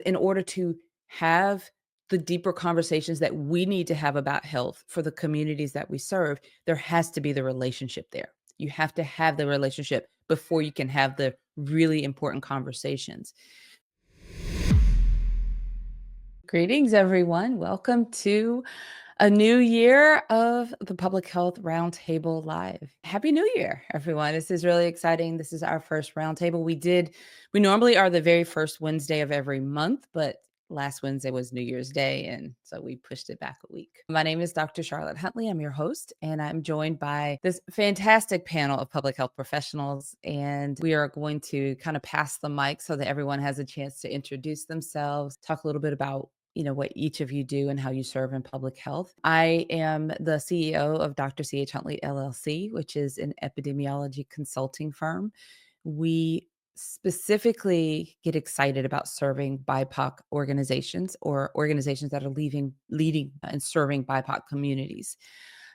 in order to have the deeper conversations that we need to have about health for the communities that we serve, there has to be the relationship there. You have to have the relationship before you can have the really important conversations. Greetings, everyone. Welcome to a new year of the Public Health Roundtable Live. Happy New Year, everyone. This is really exciting. This is our first roundtable. We normally are the very first Wednesday of every month, but last Wednesday was New Year's Day, and so we pushed it back a week. My name is Dr. Charlotte Huntley. I'm your host, and I'm joined by this fantastic panel of public health professionals, and we are going to kind of pass the mic so that everyone has a chance to introduce themselves, talk a little bit about what each of you do and how you serve in public health. I am the CEO of Dr. C.H. Huntley LLC, which is an epidemiology consulting firm. We specifically get excited about serving BIPOC organizations or organizations that are leading and serving BIPOC communities.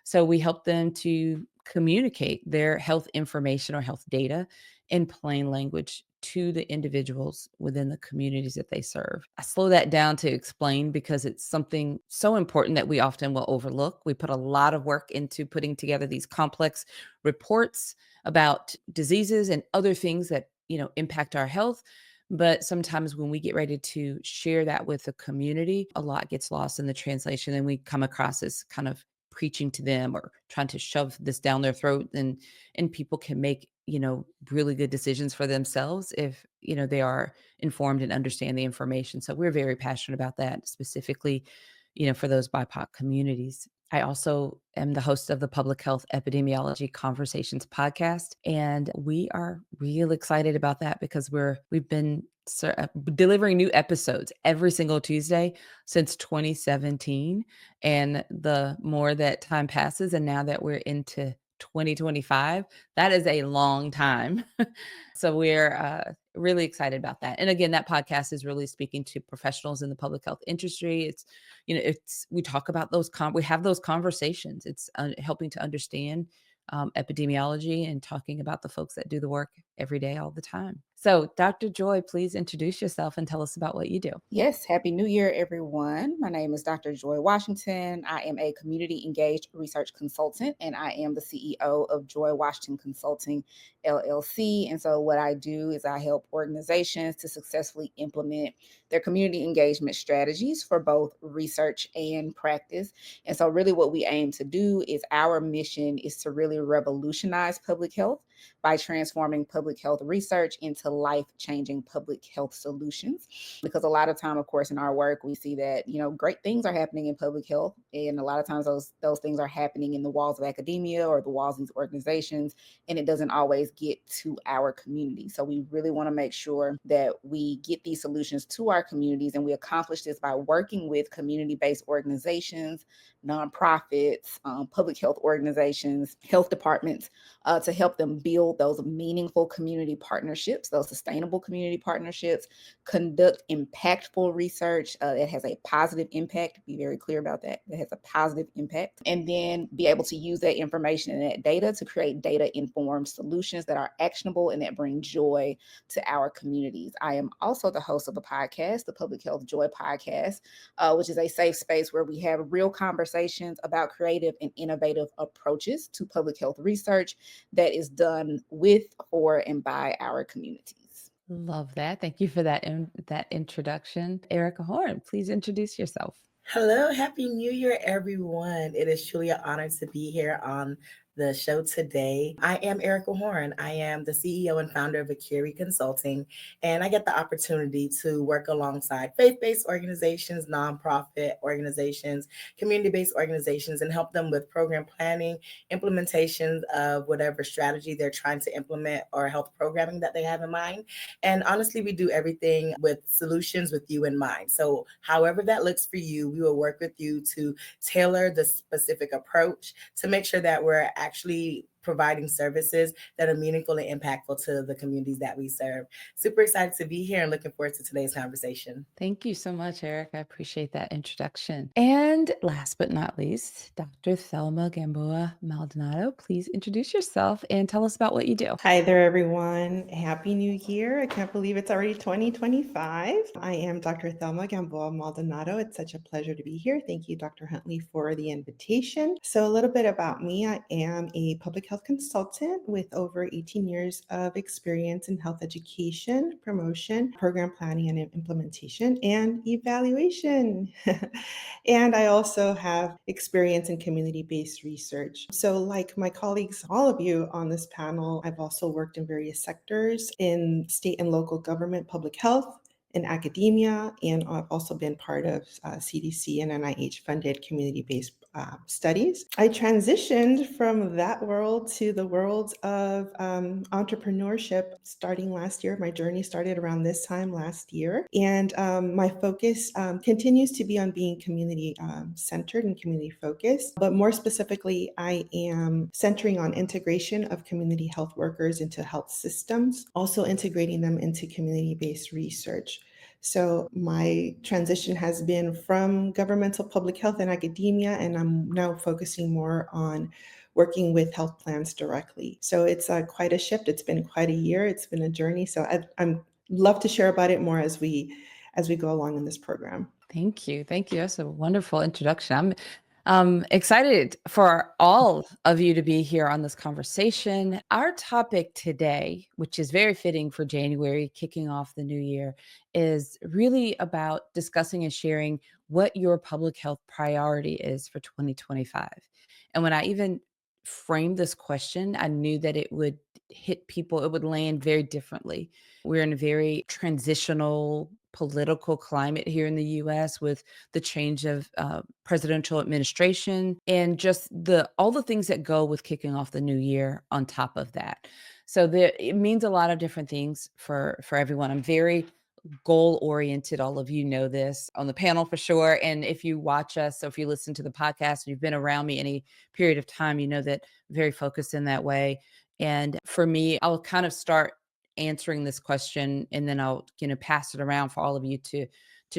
So we help them to communicate their health information or health data in plain language to the individuals within the communities that they serve. I slow that down to explain because it's something so important that we often will overlook. We put a lot of work into putting together these complex reports about diseases and other things that, impact our health. But sometimes when we get ready to share that with the community, a lot gets lost in the translation and we come across as kind of preaching to them or trying to shove this down their throat, and people can make really good decisions for themselves if they are informed and understand the information. So we're very passionate about that, specifically for those BIPOC communities. I also am the host of the Public Health Epidemiology Conversations podcast, and we are real excited about that because we've been delivering new episodes every single Tuesday since 2017. And the more that time passes, and now that we're into 2025, that is a long time. So we're really excited about that. And again, that podcast is really speaking to professionals in the public health industry. We talk about we have those conversations. It's helping to understand epidemiology and talking about the folks that do the work every day, all the time. So Dr. Joy, please introduce yourself and tell us about what you do. Yes, Happy New Year, everyone. My name is Dr. Joy Washington. I am a community engaged research consultant, and I am the CEO of Joy Washington Consulting LLC. And so what I do is I help organizations to successfully implement their community engagement strategies for both research and practice. And so really what we aim to do is our mission is to really revolutionize public health by transforming public health research into life-changing public health solutions. Because a lot of time, of course, in our work, we see that, great things are happening in public health. And a lot of times those things are happening in the walls of academia or the walls of these organizations, and it doesn't always get to our community. So we really want to make sure that we get these solutions to our communities, and we accomplish this by working with community-based organizations, nonprofits, public health organizations, health departments, to help them build those meaningful community partnerships, those sustainable community partnerships, conduct impactful research that has a positive impact. Be very clear about that. That has a positive impact. And then be able to use that information and that data to create data-informed solutions that are actionable and that bring joy to our communities. I am also the host of the podcast, the Public Health Joy Podcast, which is a safe space where we have real conversations about creative and innovative approaches to public health research that is done with, for, and by our communities. Love that. Thank you for that introduction. Erica Horn, please introduce yourself. Hello, Happy New Year, everyone. It is truly an honor to be here on the show today. I am Erica Horn. I am the CEO and founder of Akiri Consulting, and I get the opportunity to work alongside faith-based organizations, nonprofit organizations, community-based organizations, and help them with program planning, implementation of whatever strategy they're trying to implement or health programming that they have in mind. And honestly, we do everything with solutions with you in mind. So however that looks for you, we will work with you to tailor the specific approach to make sure that we're actually providing services that are meaningful and impactful to the communities that we serve. Super excited to be here and looking forward to today's conversation. Thank you so much, Eric. I appreciate that introduction. And last but not least, Dr. Thelma Gamboa Maldonado, please introduce yourself and tell us about what you do. Hi there, everyone. Happy New Year. I can't believe it's already 2025. I am Dr. Thelma Gamboa Maldonado. It's such a pleasure to be here. Thank you, Dr. Huntley, for the invitation. So, a little bit about me. I am a public health consultant with over 18 years of experience in health education, promotion, program planning and implementation, and evaluation. And I also have experience in community-based research. So like my colleagues, all of you on this panel, I've also worked in various sectors in state and local government, public health, in academia, and I've also been part of CDC and NIH-funded community-based studies. I transitioned from that world to the world of entrepreneurship starting last year. My journey started around this time last year, and my focus continues to be on being community-centered and community-focused, but more specifically, I am centering on integration of community health workers into health systems, also integrating them into community-based research. So my transition has been from governmental public health and academia, and I'm now focusing more on working with health plans directly. So it's quite a shift. It's been quite a year. It's been a journey. So I'm love to share about it more as we go along in this program. Thank you. Thank you. That's a wonderful introduction. I'm excited for all of you to be here on this conversation. Our topic today, which is very fitting for January, kicking off the new year, is really about discussing and sharing what your public health priority is for 2025. And when I even framed this question, I knew that it would hit people, it would land very differently. We're in a very transitional political climate here in the US with the change of presidential administration and just all the things that go with kicking off the new year on top of that. So it means a lot of different things for everyone. I'm very goal oriented. All of you know this on the panel for sure. And if you watch us, so if you listen to the podcast, and you've been around me any period of time, you know that I'm very focused in that way. And for me, I'll kind of start answering this question and then I'll, pass it around for all of you to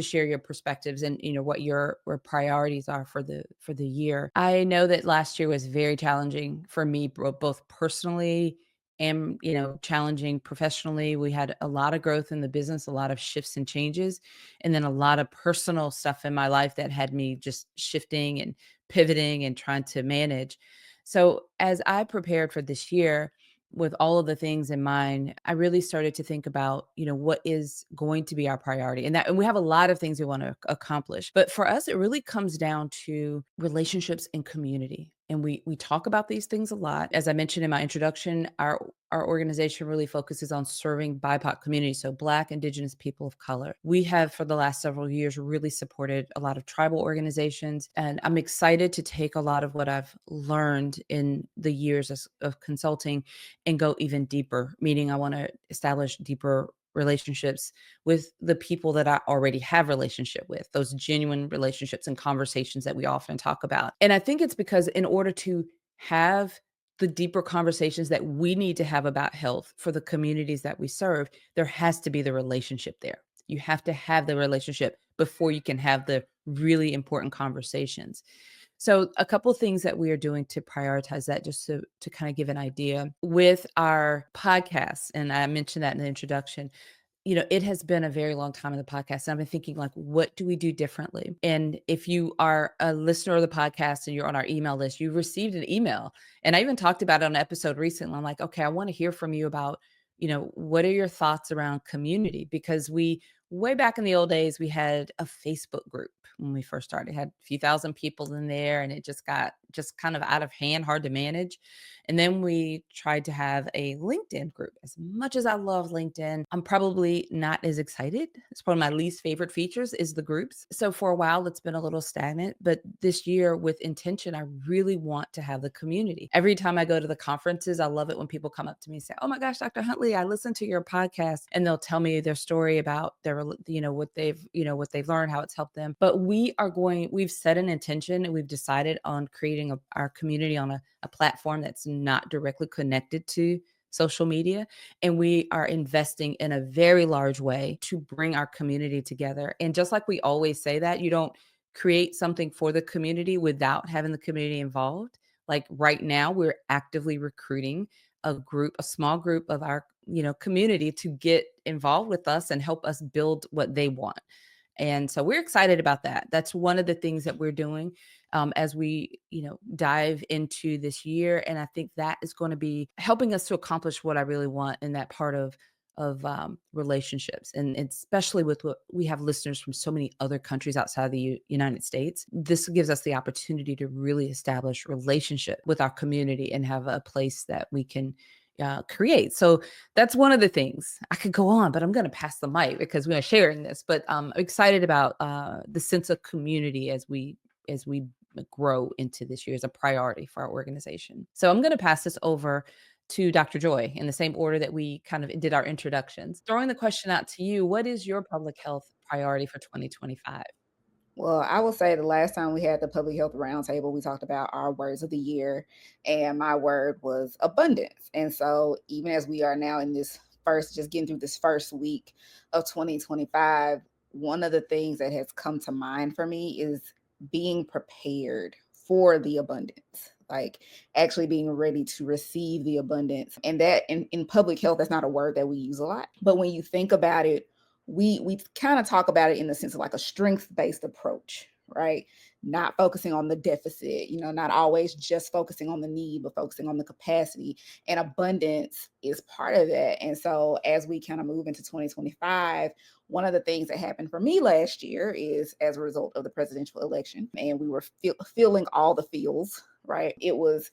share your perspectives and what your priorities are for the year. I know that last year was very challenging for me both personally and challenging professionally. We had a lot of growth in the business, a lot of shifts and changes, and then a lot of personal stuff in my life that had me just shifting and pivoting and trying to manage. So as I prepared for this year, with all of the things in mind, I really started to think about, what is going to be our priority. And we have a lot of things we want to accomplish. But for us, it really comes down to relationships and community. And we talk about these things a lot. As I mentioned in my introduction, our organization really focuses on serving BIPOC communities, so Black, Indigenous people of color. We have, for the last several years, really supported a lot of tribal organizations. And I'm excited to take a lot of what I've learned in the years of consulting and go even deeper, meaning I want to establish deeper relationships with the people that I already have relationship with, those genuine relationships and conversations that we often talk about. And I think it's because in order to have the deeper conversations that we need to have about health for the communities that we serve, there has to be the relationship there. You have to have the relationship before you can have the really important conversations. So a couple of things that we are doing to prioritize that, just to kind of give an idea with our podcast. And I mentioned that in the introduction. It has been a very long time in the podcast. And I've been thinking, like, what do we do differently? And if you are a listener of the podcast and you're on our email list, you received an email. And I even talked about it on an episode recently. I'm like, okay, I want to hear from you about, what are your thoughts around community? Because way back in the old days, we had a Facebook group when we first started. It had a few thousand people in there, and it just got kind of out of hand, hard to manage. And then we tried to have a LinkedIn group. As much as I love LinkedIn, I'm probably not as excited. It's one of my least favorite features is the groups. So for a while, it's been a little stagnant. But this year, with intention, I really want to have the community. Every time I go to the conferences, I love it when people come up to me and say, "Oh my gosh, Dr. Huntley, I listened to your podcast," and they'll tell me their story about their, what they've learned, how it's helped them. But we've set an intention and we've decided on creating creating our community on a platform that's not directly connected to social media. And we are investing in a very large way to bring our community together. And just like we always say that, you don't create something for the community without having the community involved. Like right now, we're actively recruiting a small group of our, community to get involved with us and help us build what they want. And so we're excited about that. That's one of the things that we're doing as we, dive into this year. And I think that is going to be helping us to accomplish what I really want in that part of relationships, and especially with what we have listeners from so many other countries outside the United States. This gives us the opportunity to really establish relationship with our community and have a place that we can create. So that's one of the things. I could go on, but I'm going to pass the mic because we are sharing this. But I'm excited about the sense of community as we grow into this year as a priority for our organization. So I'm going to pass this over to Dr. Joy in the same order that we kind of did our introductions. Throwing the question out to you, what is your public health priority for 2025? Well, I will say the last time we had the public health roundtable, we talked about our words of the year, and my word was abundance. And so, even as we are now in this just getting through this first week of 2025, one of the things that has come to mind for me is being prepared for the abundance, like actually being ready to receive the abundance. And that in public health, that's not a word that we use a lot. But when you think about it, we kind of talk about it in the sense of like a strength-based approach, right? Not focusing on the deficit, not always just focusing on the need, but focusing on the capacity. And abundance is part of that. And so as we kind of move into 2025, one of the things that happened for me last year is as a result of the presidential election, and we were feeling all the feels, right? It was,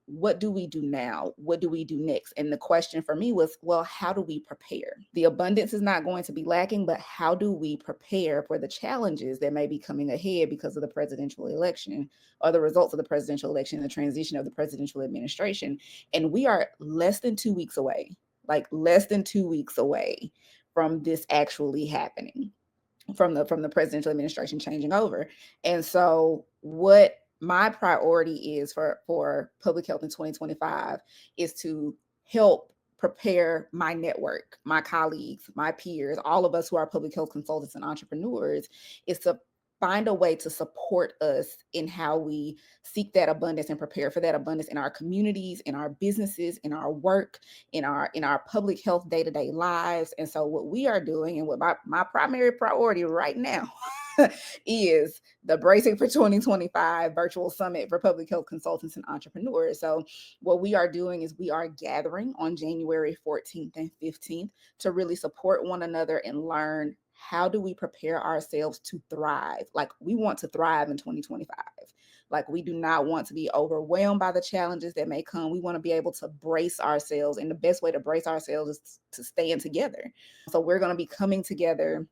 what do we do now? What do we do next? And the question for me was, well, how do we prepare? The abundance is not going to be lacking, but how do we prepare for the challenges that may be coming ahead because of the presidential election or the results of the presidential election, the transition of the presidential administration? And we are less than 2 weeks away, like less than 2 weeks away from this actually happening, from the presidential administration changing over. And so what my priority is for public health in 2025 is to help prepare my network, my colleagues, my peers, all of us who are public health consultants and entrepreneurs, is to find a way to support us in how we seek that abundance and prepare for that abundance in our communities, in our businesses, in our work, in our public health day-to-day lives. And so what we are doing, and what my primary priority right now is the Bracing for 2025 virtual summit for public health consultants and entrepreneurs. So what we are doing is we are gathering on January 14th and 15th to really support one another and learn, how do we prepare ourselves to thrive? Like, we want to thrive in 2025. Like, we do not want to be overwhelmed by the challenges that may come. We want to be able to brace ourselves. And the best way to brace ourselves is to stand together. So we're going to be coming together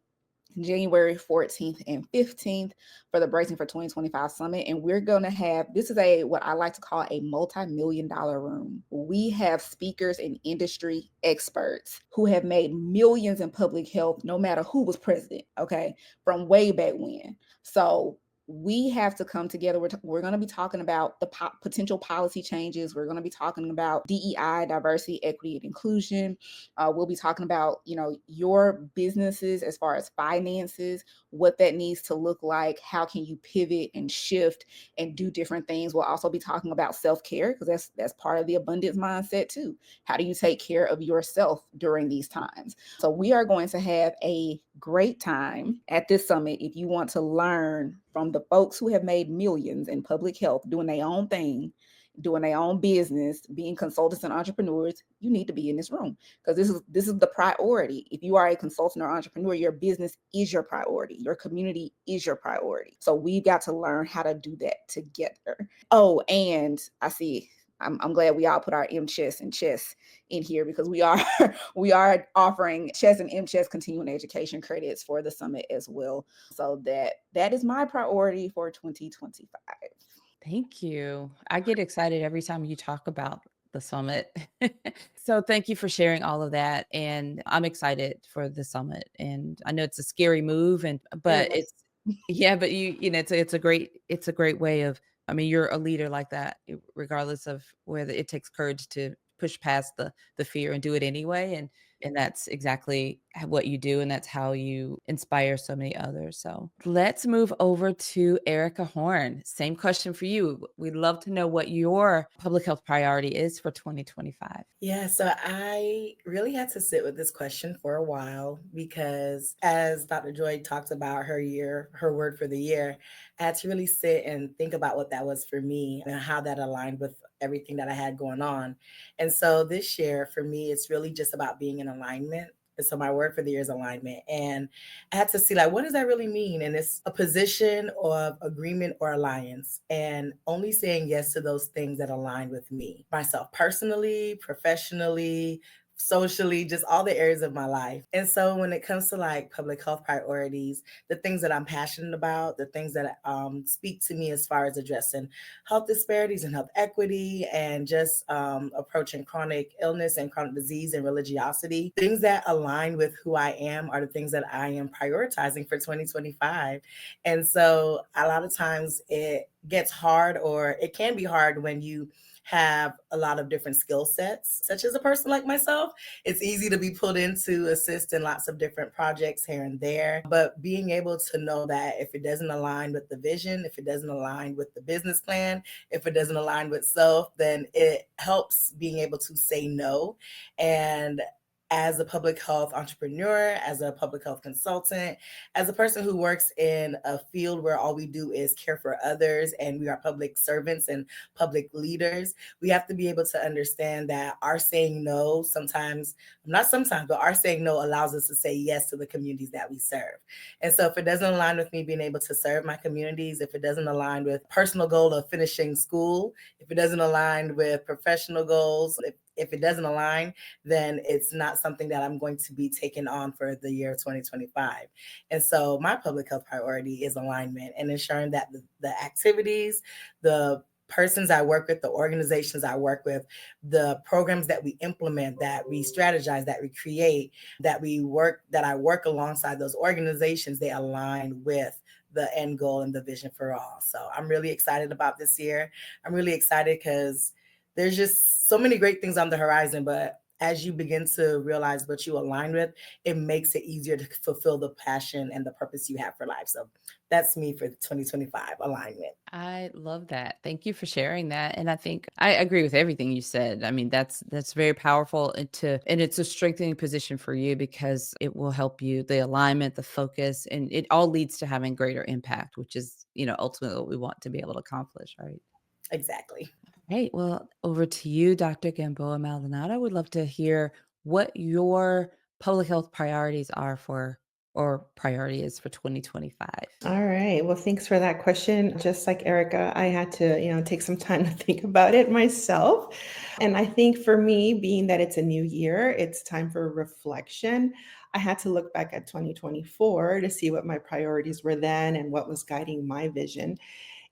January 14th and 15th for the Bracing for 2025 Summit. And we're going to have, this is what I like to call a multi-million-dollar room. We have speakers and industry experts who have made millions in public health, no matter who was president, okay, from way back when. So we have to come together. We're going to be talking about the potential policy changes. We're going to be talking about DEI, diversity, equity, and inclusion. We'll be talking about, your businesses as far as finances, what that needs to look like. How can you pivot and shift and do different things? We'll also be talking about self-care, because that's part of the abundance mindset too. How do you take care of yourself during these times? So we are going to have a great time at this summit. If you want to learn from the folks who have made millions in public health, doing their own thing, doing their own business, being consultants and entrepreneurs, you need to be in this room, because this is the priority. If you are a consultant or entrepreneur, your business is your priority. Your community is your priority. So we've got to learn how to do that together. Oh, and I see, I'm glad we all put our MChess and chess in here, because we are offering chess and MChess continuing education credits for the summit as well. So that is my priority for 2025. Thank you. I get excited every time you talk about the summit. So thank you for sharing all of that. And I'm excited for the summit. And I know it's a scary move, but Yes. yeah, but it's a great way of I mean, you're a leader like that, regardless of whether it takes courage to push past the fear and do it anyway. And that's exactly what you do, and that's how you inspire so many others. So let's move over to Erica Horn. Same question for you. We'd love to know what your public health priority is for 2025. Yeah, so I really had to sit with this question for a while because as Dr. Joy talked about her word for the year, I had to really sit and think about what that was for me and how that aligned with everything that I had going on. And so this year for me, it's really just about being in alignment. And so my word for the year is alignment. And I had to see like, what does that really mean? And it's a position of agreement or alliance, and only saying yes to those things that align with me, myself personally, professionally, socially, just all the areas of my life. And so when it comes to like public health priorities, the things that I'm passionate about, the things that speak to me as far as addressing health disparities and health equity, and just approaching chronic illness and chronic disease and religiosity, things that align with who I am are the things that I am prioritizing for 2025. And so a lot of times it gets hard, or it can be hard when you have a lot of different skill sets, such as a person like myself. It's easy to be pulled in to assist in lots of different projects here and there. But being able to know that if it doesn't align with the vision, if it doesn't align with the business plan, if it doesn't align with self, then it helps being able to say no. And as a public health entrepreneur, as a public health consultant, as a person who works in a field where all we do is care for others and we are public servants and public leaders, we have to be able to understand that our saying no sometimes, not sometimes, but our saying no allows us to say yes to the communities that we serve. And so if it doesn't align with me being able to serve my communities, if it doesn't align with personal goal of finishing school, if it doesn't align with professional goals, if it doesn't align, then it's not something that I'm going to be taking on for the year 2025. And so my public health priority is alignment and ensuring that the activities, the persons I work with, the organizations I work with, the programs that we implement, that we strategize, that we create, that I work alongside those organizations, they align with the end goal and the vision for all. So I'm really excited about this year. I'm really excited because there's just so many great things on the horizon, but as you begin to realize what you align with, it makes it easier to fulfill the passion and the purpose you have for life. So that's me for 2025, alignment. I love that. Thank you for sharing that. And I think I agree with everything you said. I mean, that's very powerful, and it's a strengthening position for you because it will help you, the alignment, the focus, and it all leads to having greater impact, which is, ultimately what we want to be able to accomplish, right? Exactly. Right. Well, over to you, Dr. Gamboa Maldonado. Would love to hear what your public health priorities are or priority is for 2025. All right. Well, thanks for that question. Just like Erica, I had to, take some time to think about it myself. And I think for me, being that it's a new year, it's time for reflection. I had to look back at 2024 to see what my priorities were then and what was guiding my vision.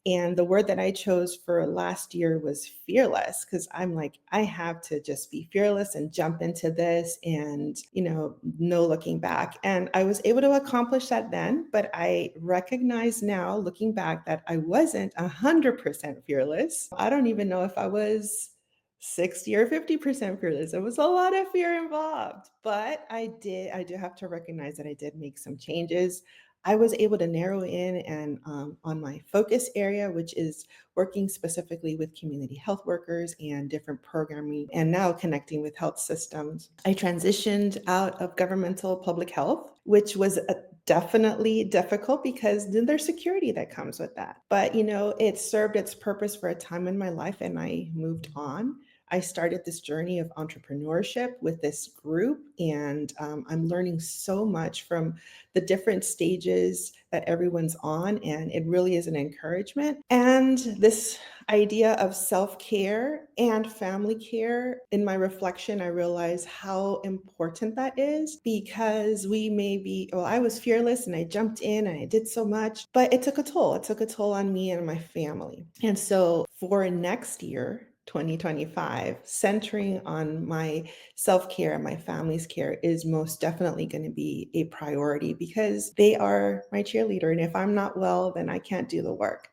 And the word that I chose for last year was fearless, because I'm like, I have to just be fearless and jump into this and, no looking back. And I was able to accomplish that then, but I recognize now, looking back, that I wasn't 100% fearless. I don't even know if I was 60 or 50% fearless. There was a lot of fear involved, but I do have to recognize that I did make some changes. I was able to narrow in and on my focus area, which is working specifically with community health workers and different programming, and now connecting with health systems. I transitioned out of governmental public health, which was definitely difficult because then there's security that comes with that. But, it served its purpose for a time in my life and I moved on. I started this journey of entrepreneurship with this group, and I'm learning so much from the different stages that everyone's on, and it really is an encouragement. And this idea of self-care and family care, in my reflection, I realize how important that is, because I was fearless and I jumped in and I did so much, but it took a toll. It took a toll on me and my family. And so for next year, 2025, centering on my self-care and my family's care is most definitely going to be a priority because they are my cheerleader. And if I'm not well, then I can't do the work.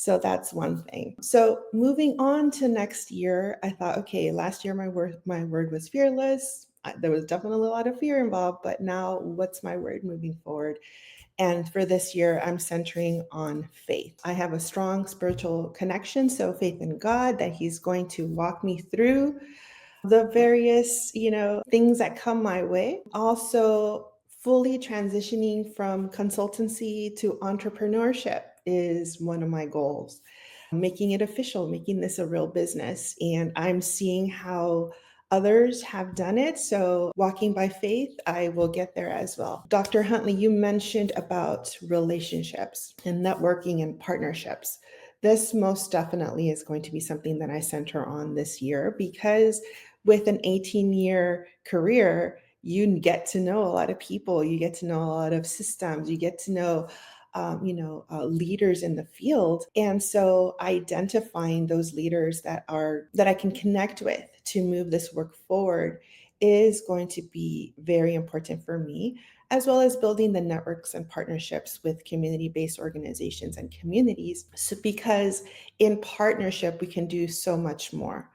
So that's one thing. So moving on to next year, I thought, okay, last year my word was fearless. There was definitely a lot of fear involved, but now what's my word moving forward? And for this year, I'm centering on faith. I have a strong spiritual connection, so faith in God that He's going to walk me through the various, things that come my way. Also, fully transitioning from consultancy to entrepreneurship is one of my goals. Making it official, making this a real business. And I'm seeing how others have done it. So, walking by faith, I will get there as well. Dr. Huntley, you mentioned about relationships and networking and partnerships. This most definitely is going to be something that I center on this year because with an 18-year career, you get to know a lot of people, you get to know a lot of systems, you get to know leaders in the field. And so identifying those leaders that I can connect with to move this work forward is going to be very important for me, as well as building the networks and partnerships with community-based organizations and communities. So because in partnership, we can do so much more.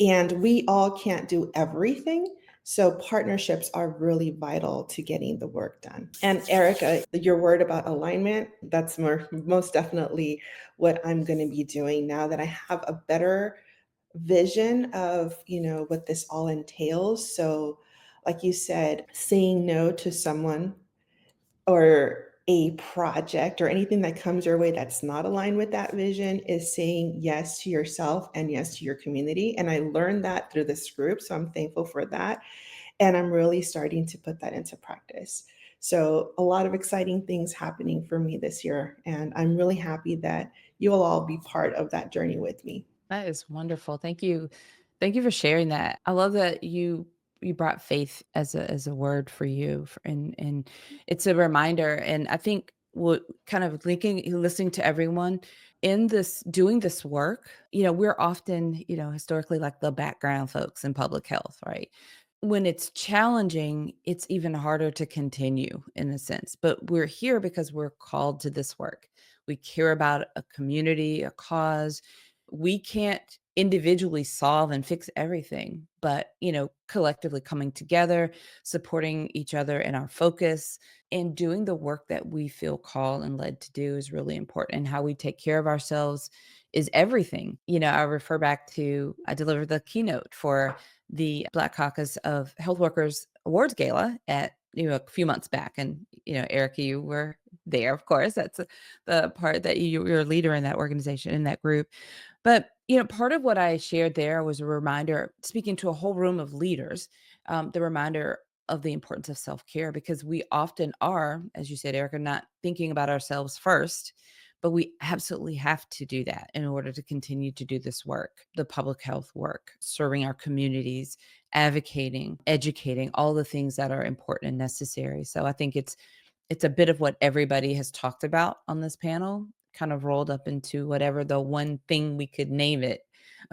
And we all can't do everything. So partnerships are really vital to getting the work done. And Erica, your word about alignment, that's most definitely what I'm going to be doing now that I have a better vision of, what this all entails. So like you said, saying no to someone or a project or anything that comes your way that's not aligned with that vision is saying yes to yourself and yes to your community. And I learned that through this group. So I'm thankful for that. And I'm really starting to put that into practice. So a lot of exciting things happening for me this year. And I'm really happy that you will all be part of that journey with me. That is wonderful. Thank you. Thank you for sharing that. I love that you brought faith as a word for you and it's a reminder. And I think what kind of listening to everyone in this doing this work, we're often, historically like the background folks in public health, right? When it's challenging, it's even harder to continue in a sense. But we're here because we're called to this work. We care about a community, a cause. We can't individually solve and fix everything, but, collectively coming together, supporting each other in our focus, and doing the work that we feel called and led to do is really important. And how we take care of ourselves is everything. I refer back to I delivered the keynote for the Black Caucus of Health Workers Awards Gala at a few months back, and Erica, you were there, of course. That's the part that you're a leader in that organization, in that group. But part of what I shared there was a reminder, speaking to a whole room of leaders, the reminder of the importance of self-care, because we often are, as you said, Erica, not thinking about ourselves first, but we absolutely have to do that in order to continue to do this work, the public health work, serving our communities, advocating, educating, all the things that are important and necessary. So I think it's a bit of what everybody has talked about on this panel, kind of rolled up into whatever the one thing we could name it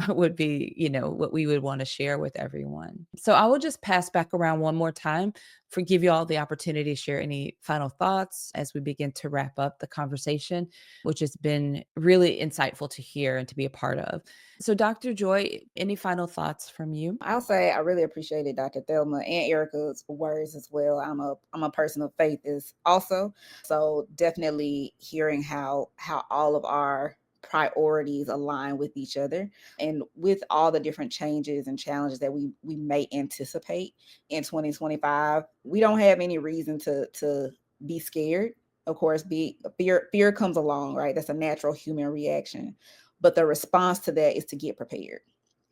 would be, what we would want to share with everyone. So I will just pass back around one more time for give you all the opportunity to share any final thoughts as we begin to wrap up the conversation, which has been really insightful to hear and to be a part of. So Dr. Joy, any final thoughts from you? I'll say I really appreciated Dr. Thelma and Erica's words as well. I'm a person of faith is also. So definitely hearing how all of our priorities align with each other and with all the different changes and challenges that we may anticipate in 2025. We don't have any reason to be scared. Of course, be fear comes along, right? That's a natural human reaction. But the response to that is to get prepared.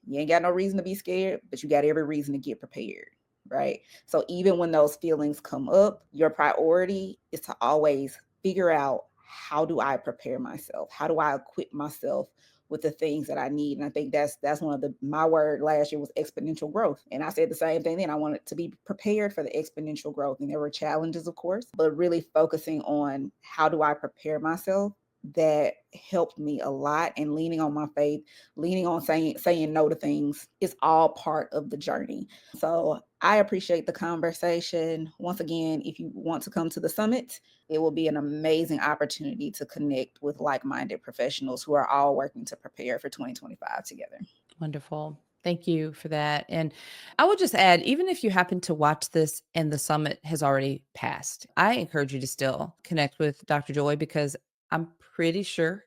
You ain't got no reason to be scared, but you got every reason to get prepared, right? So even when those feelings come up, your priority is to always figure out, how do I prepare myself? How do I equip myself with the things that I need? And I think that's one of my word last year was exponential growth. And I said the same thing then. I wanted to be prepared for the exponential growth. And there were challenges, of course, but really focusing on how do I prepare myself, that helped me a lot. And leaning on my faith, leaning on saying no to things is all part of the journey. So I appreciate the conversation. Once again, if you want to come to the summit, it will be an amazing opportunity to connect with like-minded professionals who are all working to prepare for 2025 together. Wonderful. Thank you for that. And I would just add, even if you happen to watch this and the summit has already passed, I encourage you to still connect with Dr. Joy because I'm pretty sure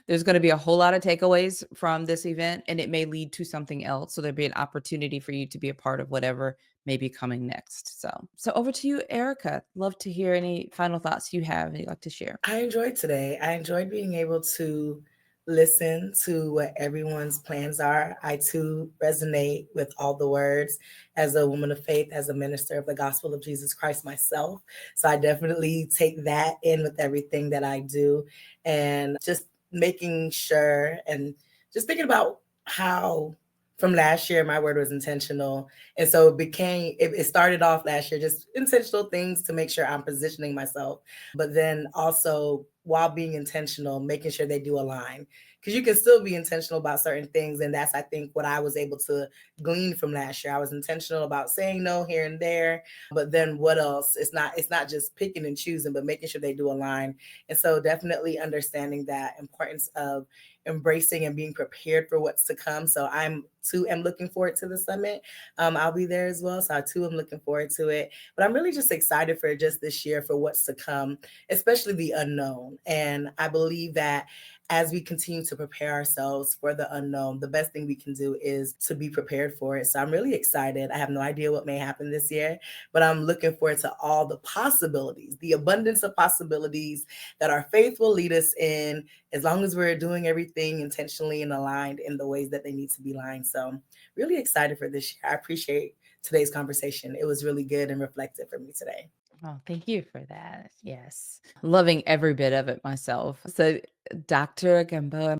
there's going to be a whole lot of takeaways from this event and it may lead to something else. So there'd be an opportunity for you to be a part of whatever may be coming next. So over to you, Erica. Love to hear any final thoughts you have and you'd like to share. I enjoyed today. I enjoyed being able to listen to what everyone's plans are. I too resonate with all the words as a woman of faith, as a minister of the gospel of Jesus Christ myself. So I definitely take that in with everything that I do and just making sure and just thinking about how from last year my word was intentional, and so it started off last year just intentional things to make sure I'm positioning myself, but then also while being intentional, making sure they do align. Because you can still be intentional about certain things. And that's, I think, what I was able to glean from last year. I was intentional about saying no here and there. But then what else? It's not just picking and choosing, but making sure they do align. And so definitely understanding that importance of embracing and being prepared for what's to come. So I'm too am looking forward to the summit. I'll be there as well. So I too am looking forward to it. But I'm really just excited for just this year for what's to come, especially the unknown. And I believe that as we continue to prepare ourselves for the unknown, the best thing we can do is to be prepared for it. So I'm really excited. I have no idea what may happen this year, but I'm looking forward to all the possibilities, the abundance of possibilities that our faith will lead us in, as long as we're doing everything intentionally and aligned in the ways that they need to be aligned. So really excited for this year. I appreciate today's conversation. It was really good and reflective for me today. Oh, thank you for that. Yes. Loving every bit of it myself. So, Dr. Gamboa.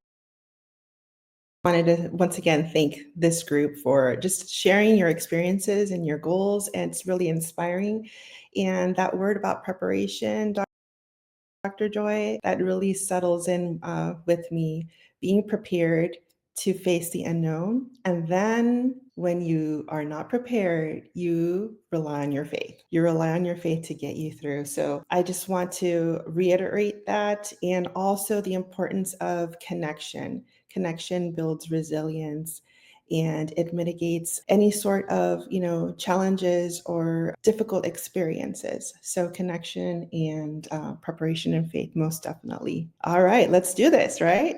Wanted to once again thank this group for just sharing your experiences and your goals. And it's really inspiring. And that word about preparation, Dr. Joy, that really settles in with me, being prepared to face the unknown. And then when you are not prepared, you rely on your faith. You rely on your faith to get you through. So I just want to reiterate that, and also the importance of connection. Connection builds resilience, and it mitigates any sort of challenges or difficult experiences. So connection and preparation and faith, most definitely. All right, let's do this, right?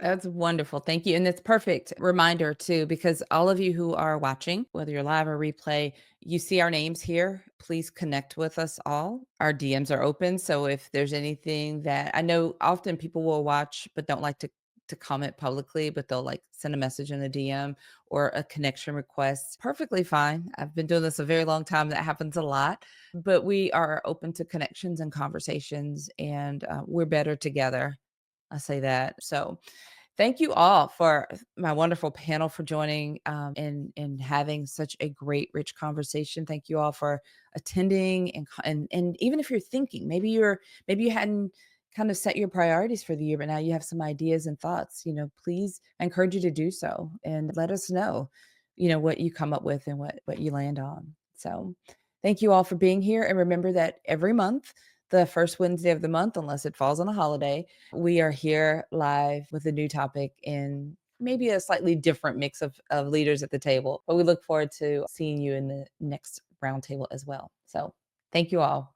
That's wonderful. Thank you. And it's perfect reminder too, because all of you who are watching, whether you're live or replay, you see our names here. Please connect with us all. Our DMs are open. So if there's anything that I know often people will watch but don't like to comment publicly, but they'll like send a message in a DM or a connection request. Perfectly fine. I've been doing this a very long time. That happens a lot, but we are open to connections and conversations, and we're better together. I say that. So thank you all for my wonderful panel for joining and having such a great, rich conversation. Thank you all for attending and even if you're thinking, maybe you hadn't kind of set your priorities for the year, but now you have some ideas and thoughts. Please, I encourage you to do so and let us know, what you come up with and what you land on. So, thank you all for being here, and remember that every month, the first Wednesday of the month, unless it falls on a holiday, we are here live with a new topic and maybe a slightly different mix of leaders at the table. But we look forward to seeing you in the next roundtable as well. So thank you all.